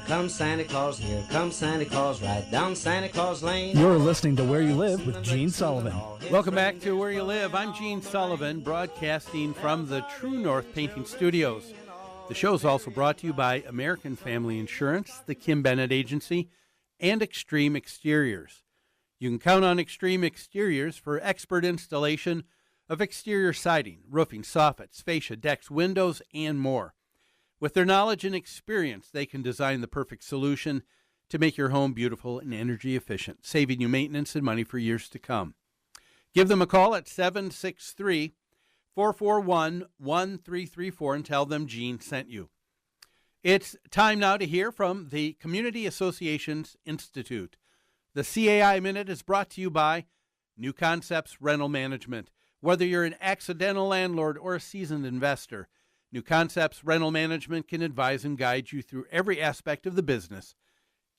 comes Santa Claus, here comes Santa Claus, right down Santa Claus Lane. You're listening to Where You Live with Gene Sullivan. Welcome back to Where You Live. I'm Gene Sullivan, broadcasting from the True North Painting Studios. The show is also brought to you by American Family Insurance, the Kim Bennett Agency, and Extreme Exteriors. You can count on Extreme Exteriors for expert installation of exterior siding, roofing, soffits, fascia, decks, windows, and more. With their knowledge and experience, they can design the perfect solution to make your home beautiful and energy efficient, saving you maintenance and money for years to come. Give them a call at 763-441-1334 and tell them Gene sent you. It's time now to hear from the Community Associations Institute. The CAI Minute is brought to you by New Concepts Rental Management. Whether you're an accidental landlord or a seasoned investor, New Concepts Rental Management can advise and guide you through every aspect of the business.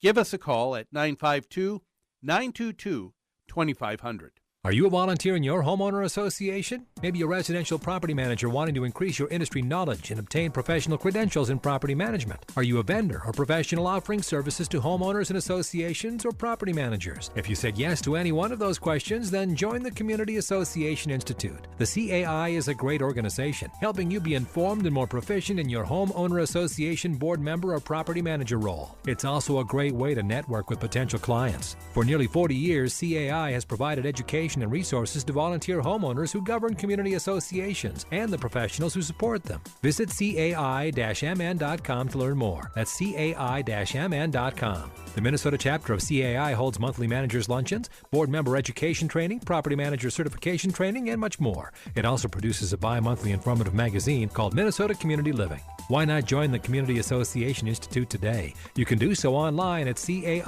Give us a call at 952-922-2500. Are you a volunteer in your homeowner association? Maybe a residential property manager wanting to increase your industry knowledge and obtain professional credentials in property management. Are you a vendor or professional offering services to homeowners and associations or property managers? If you said yes to any one of those questions, then join the Community Association Institute. The CAI is a great organization, helping you be informed and more proficient in your homeowner association board member or property manager role. It's also a great way to network with potential clients. For nearly 40 years, CAI has provided education and resources to volunteer homeowners who govern community associations and the professionals who support them. Visit CAI-MN.com to learn more. That's CAI-MN.com. The Minnesota chapter of CAI holds monthly managers' luncheons, board member education training, property manager certification training, and much more. It also produces a bi-monthly informative magazine called Minnesota Community Living. Why not join the Community Association Institute today? You can do so online at CAI-MN.com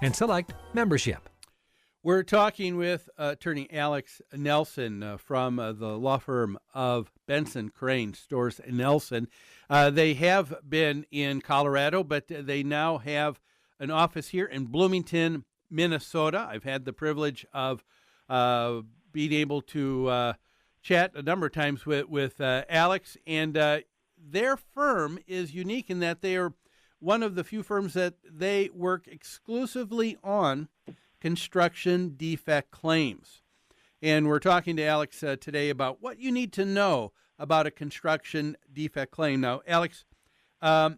and select membership. We're talking with attorney Alex Nelson from the law firm of Benson, Crane, Storrs, and Nelson. They have been in Colorado, but they now have an office here in Bloomington, Minnesota. I've had the privilege of being able to chat a number of times with Alex, and their firm is unique in that they are one of the few firms that they work exclusively on construction defect claims. And we're talking to Alex today about what you need to know about a construction defect claim. Now, Alex, some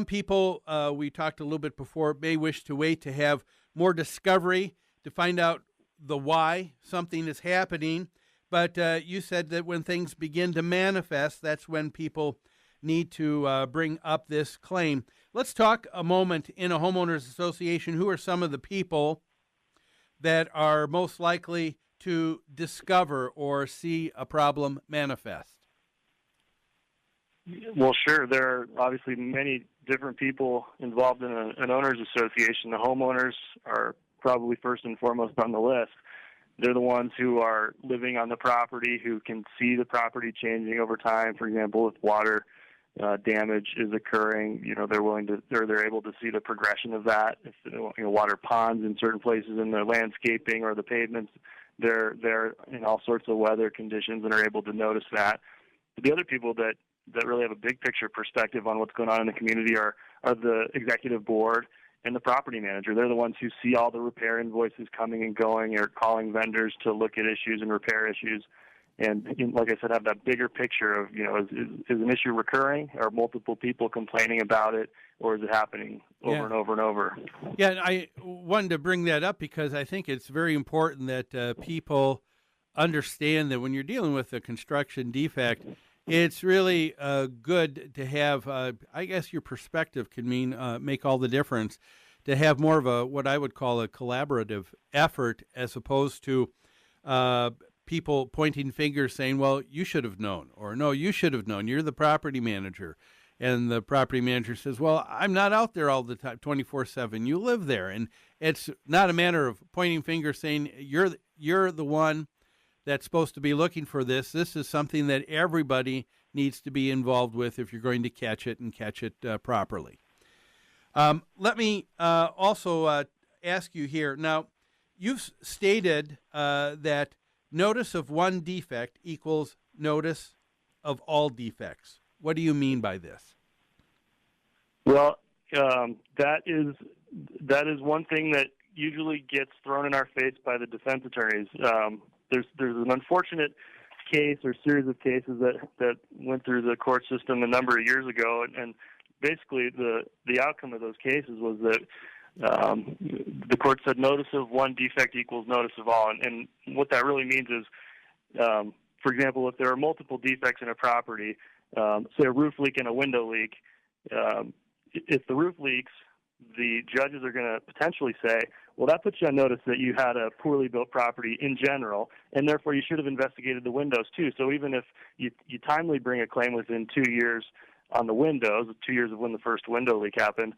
people, we talked a little bit before, may wish to wait to have more discovery to find out the why something is happening. But you said that when things begin to manifest, that's when people need to bring up this claim. Let's talk a moment in a homeowners association. Who are some of the people that are most likely to discover or see a problem manifest? Well, sure. There are obviously many different people involved in an owners association. The homeowners are probably first and foremost on the list. They're the ones who are living on the property, who can see the property changing over time. For example, if water damage is occurring, they're able to see the progression of that. If water ponds in certain places in the landscaping or the pavements, they're in all sorts of weather conditions and are able to notice that. But the other people that really have a big picture perspective on what's going on in the community are the executive board and the property manager. They're the ones who see all the repair invoices coming and going, or calling vendors to look at issues and repair issues. And like I said, have that bigger picture of, is an issue recurring? Are multiple people complaining about it, or is it happening over and over and over? Yeah, and I wanted to bring that up because I think it's very important that people understand that when you're dealing with a construction defect, it's really good to have, I guess your perspective can make all the difference, to have more of what I would call a collaborative effort as opposed to people pointing fingers saying, well, you should have known, or no, you should have known. You're the property manager. And the property manager says, well, I'm not out there all the time, 24/7. You live there. And it's not a matter of pointing fingers saying you're the one that's supposed to be looking for this. This is something that everybody needs to be involved with if you're going to catch it and catch it properly. Let me also ask you here. Now, you've stated that notice of one defect equals notice of all defects. What do you mean by this? Well, that is one thing that usually gets thrown in our face by the defense attorneys. There's an unfortunate case or series of cases that went through the court system a number of years ago, and basically the outcome of those cases was that the court said notice of one defect equals notice of all, and what that really means is, for example, if there are multiple defects in a property, say a roof leak and a window leak, if the roof leaks, the judges are going to potentially say, well, that puts you on notice that you had a poorly built property in general, and therefore you should have investigated the windows too. So even if you timely bring a claim within 2 years on the windows, 2 years of when the first window leak happened,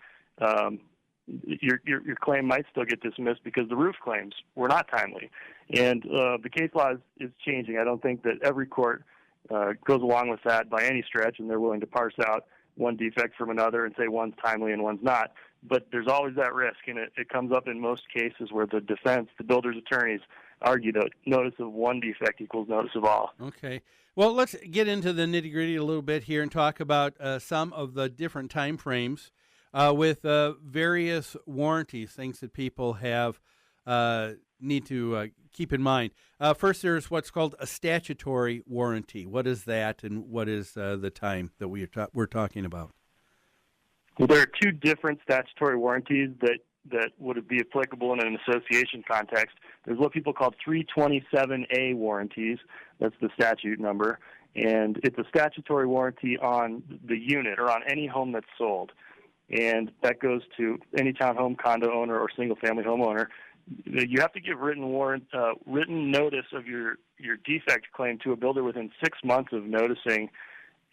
your claim might still get dismissed because the roof claims were not timely. And the case law is changing. I don't think that every court goes along with that by any stretch, and they're willing to parse out one defect from another and say one's timely and one's not. But there's always that risk, and it comes up in most cases where the defense, the builder's attorneys, argue that notice of one defect equals notice of all. Okay. Well, let's get into the nitty-gritty a little bit here and talk about some of the different time frames with various warranties, things that people have need to keep in mind. First, there's what's called a statutory warranty. What is that, and what is the time that we're talking about? Well, there are two different statutory warranties that would be applicable in an association context. There's what people call 327A warranties. That's the statute number. And it's a statutory warranty on the unit or on any home that's sold. And that goes to any townhome, condo owner, or single-family homeowner. You have to give written notice of your defect claim to a builder within 6 months of noticing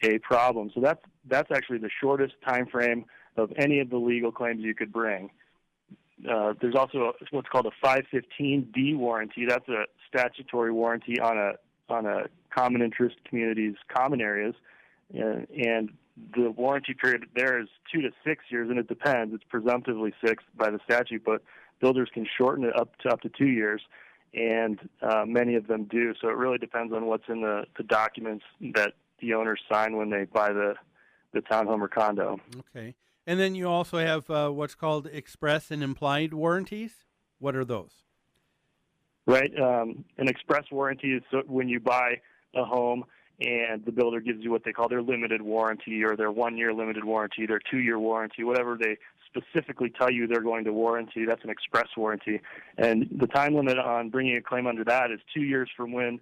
a problem. So that's actually the shortest time frame of any of the legal claims you could bring. There's also what's called a 515D warranty. That's a statutory warranty on a common interest community's common areas, and the warranty period there is 2 to 6 years, and it depends. It's presumptively 6 by the statute, but builders can shorten it up to 2 years, and many of them do. So it really depends on what's in the documents that the owners sign when they buy the townhome or condo. Okay. And then you also have what's called express and implied warranties. What are those? Right. An express warranty is when you buy a home and the builder gives you what they call their limited warranty or their 1 year limited warranty, their 2 year warranty, whatever they specifically tell you they're going to warranty. That's an express warranty. And the time limit on bringing a claim under that is 2 years from when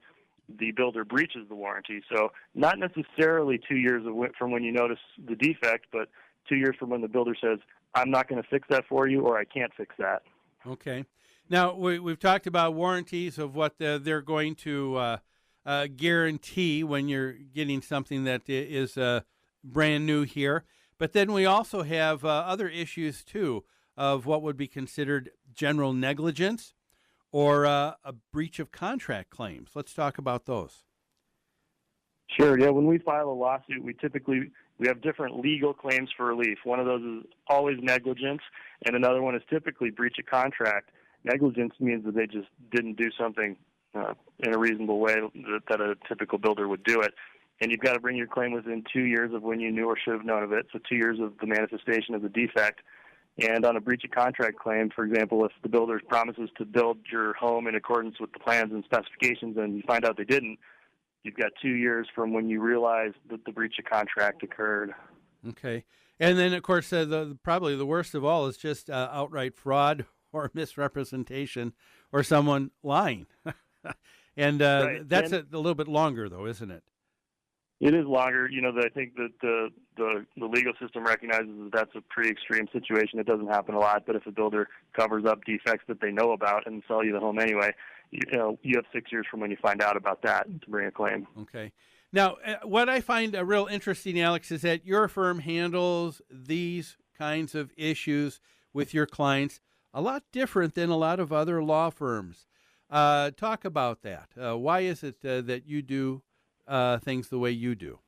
the builder breaches the warranty. So not necessarily 2 years from when you notice the defect, but 2 years from when the builder says, I'm not going to fix that for you, or I can't fix that. Okay. Now, we've talked about warranties of what they're going to guarantee when you're getting something that is brand new here. But then we also have other issues, too, of what would be considered general negligence or a breach of contract claims. Let's talk about those. Sure. Yeah. When we file a lawsuit, we have different legal claims for relief. One of those is always negligence, and another one is typically breach of contract. Negligence means that they just didn't do something in a reasonable way that a typical builder would do it. And you've got to bring your claim within 2 years of when you knew or should have known of it, so 2 years of the manifestation of the defect. And on a breach of contract claim, for example, if the builder promises to build your home in accordance with the plans and specifications and you find out they didn't, you've got 2 years from when you realize that the breach of contract occurred. Okay. And then, of course, probably the worst of all is just outright fraud or misrepresentation or someone lying. And right. That's a little bit longer, though, isn't it? It is longer. I think that the legal system recognizes that that's a pretty extreme situation. It doesn't happen a lot, but if a builder covers up defects that they know about and sell you the home anyway, you have 6 years from when you find out about that to bring a claim. Okay. Now, what I find real interesting, Alex, is that your firm handles these kinds of issues with your clients a lot different than a lot of other law firms. Talk about that. Why is it that you do things the way you do?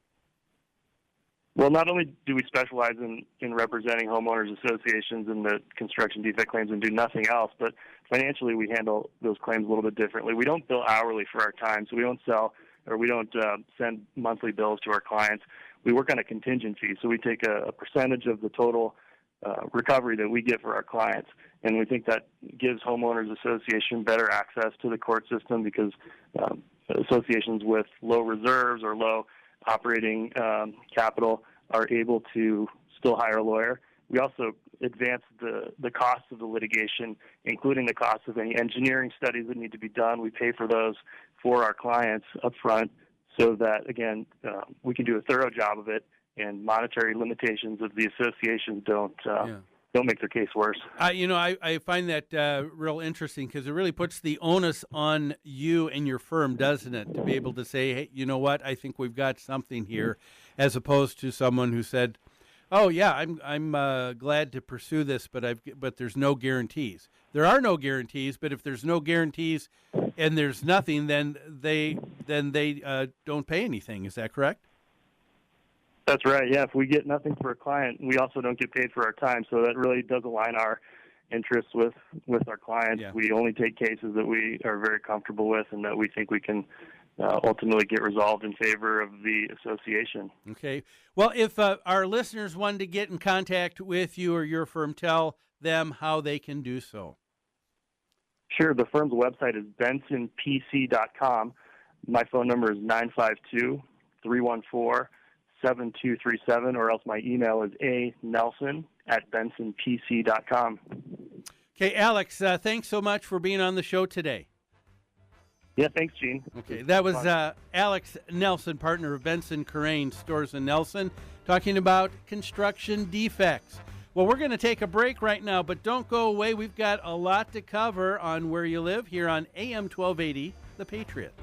Well, not only do we specialize in representing homeowners associations and the construction defect claims and do nothing else, but financially we handle those claims a little bit differently. We don't bill hourly for our time, so we don't send monthly bills to our clients. we work on a contingency. So we take a percentage of the total recovery that we get for our clients. And we think that gives homeowners association better access to the court system because associations with low reserves or low operating capital are able to still hire a lawyer. We also advance the cost of the litigation, including the cost of any engineering studies that need to be done. We pay for those for our clients up front so that, again, we can do a thorough job of it, and monetary limitations of the association don't make their case worse. I find that real interesting because it really puts the onus on you and your firm, doesn't it, to be able to say, hey, you know what, I think we've got something here, as opposed to someone who said, oh yeah, I'm glad to pursue this, but there's no guarantees. There are no guarantees, but if there's no guarantees and there's nothing, then they don't pay anything. Is that correct? That's right. Yeah, if we get nothing for a client, we also don't get paid for our time. So that really does align our interests with our clients. Yeah. We only take cases that we are very comfortable with and that we think we can ultimately get resolved in favor of the association. Okay. Well, if our listeners wanted to get in contact with you or your firm, tell them how they can do so. Sure. The firm's website is bensonpc.com. My phone number is 952-314-7237, or else my email is anelson@bensonpc.com. Okay, Alex, thanks so much for being on the show today. Yeah, thanks, Gene. Okay, that was Alex Nelson, partner of Benson Crane Stores in Nelson, talking about construction defects. Well, we're going to take a break right now, but don't go away. We've got a lot to cover on Where You Live here on AM 1280, The Patriot.